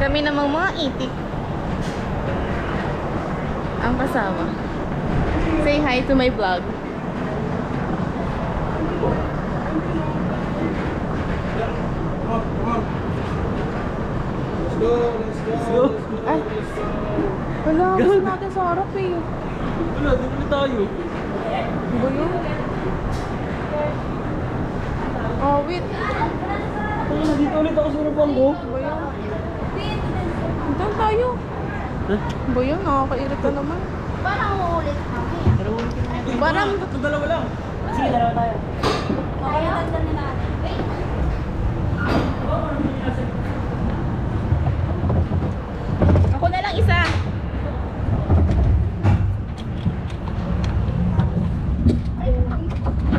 Kami namang mga itik ang kasama. Say hi to my vlog. Let's go. Ay, wala. Gusto natin sa harap eh. Wala, doon ulit tayo. Ano ba yun? Oh, wait. Ay, nandito ulit ako sa harapan ko. Ano ba yun? Doon tayo. Ano ba yun? Nakakairit ka naman. Parang uulit kami. Parang... Dalawa lang. Sige, dalawa tayo. Kaya dagdag na natin. Ako na lang isa.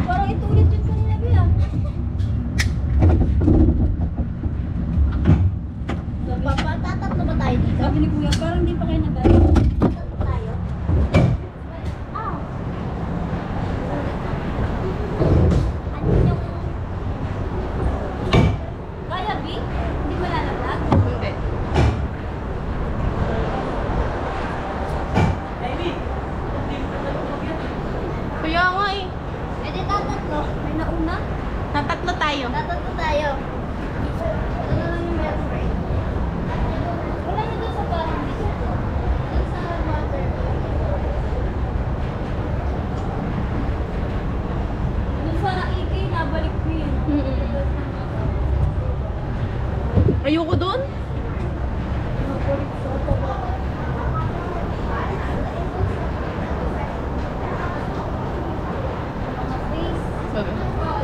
Parang ito ulit yun kanina, Bea. Tatatlo ba tayo dito? Sabi ni Kuya, parang di pa kayo nag-ayo. Tatatlo tayo? Ah. Ano yung... Kaya, B? Hindi malalaglag? Hindi. Kaya nga eh. Eh di tatatlo. May nauna? Tatatlo tayo. Tatatlo tayo. Ito na lang yung best friend. Wala na doon sa parang dito. Doon sa water. Doon sa naigay, nabalik ko yun. Ayoko doon. Sabi.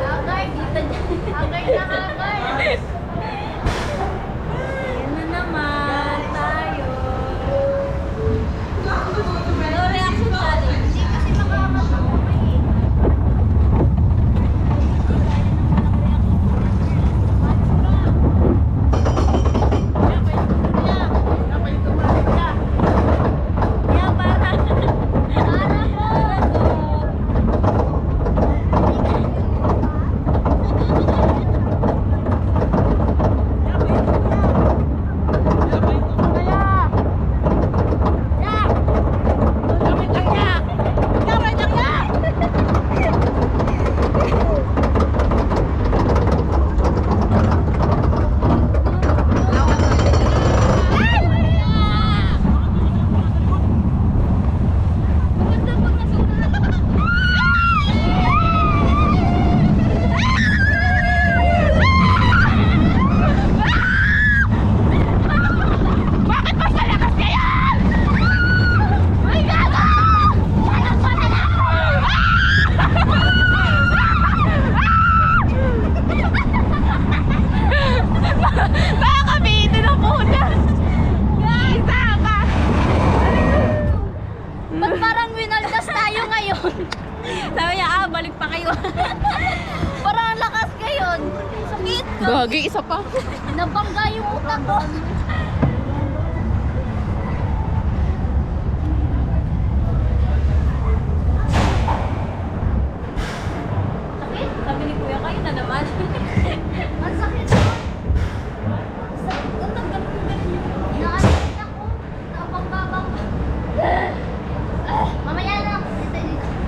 Agard, dito dyan. Agard na agard. Yan na naman tayo. No reaction challenge. Hindi kasi makakatawa eh. Ba't parang winaldas tayo ngayon? Sabi niya, balik pa kayo. Parang ang lakas ngayon. Sakit ko. Gagi, isa pa. Nabangga yung utak ko. Sakit? Sabi ni Kuya, kayo na naman. Ang sakit ko. Sakit ko. Nakakit ako. Nabangga-bangga. Mamaya na.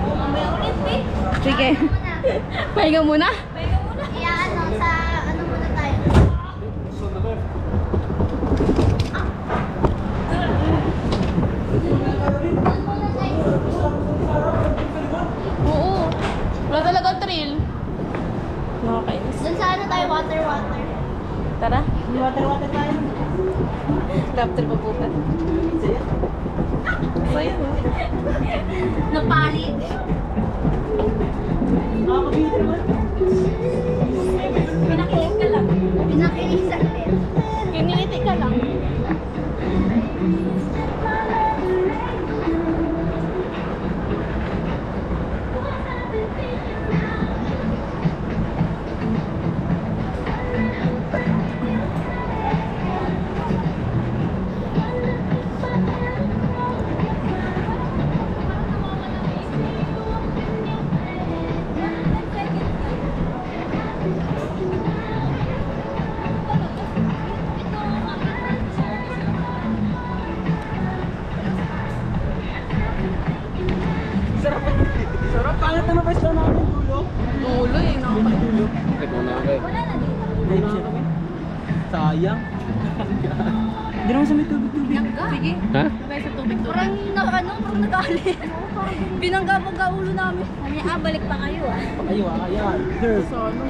Mamaya ulit, eh. Sige. Pahinga muna. Pahinga muna. Ano, sa ano muna tayo. Oo. Wala talagang thrill. Nakakainis. Doon sa ano tayo, water. Tara. Water tayo. Love trip pa bukas. Saya. Napalit. Pinakilig ka lang. Pinakilig sa akin. Kiniliti ka lang. Bakit muna kayo? Wala na dito. Dive siya. Sayang. Hindi naman sa may tubig-tubig. Sige. Ha? Tayo sa tubig to. Parang parang nagalit. Binangga-bangga ulo namin. Balik pa kayo ah. Ayo, ayan. Sir. So, ano?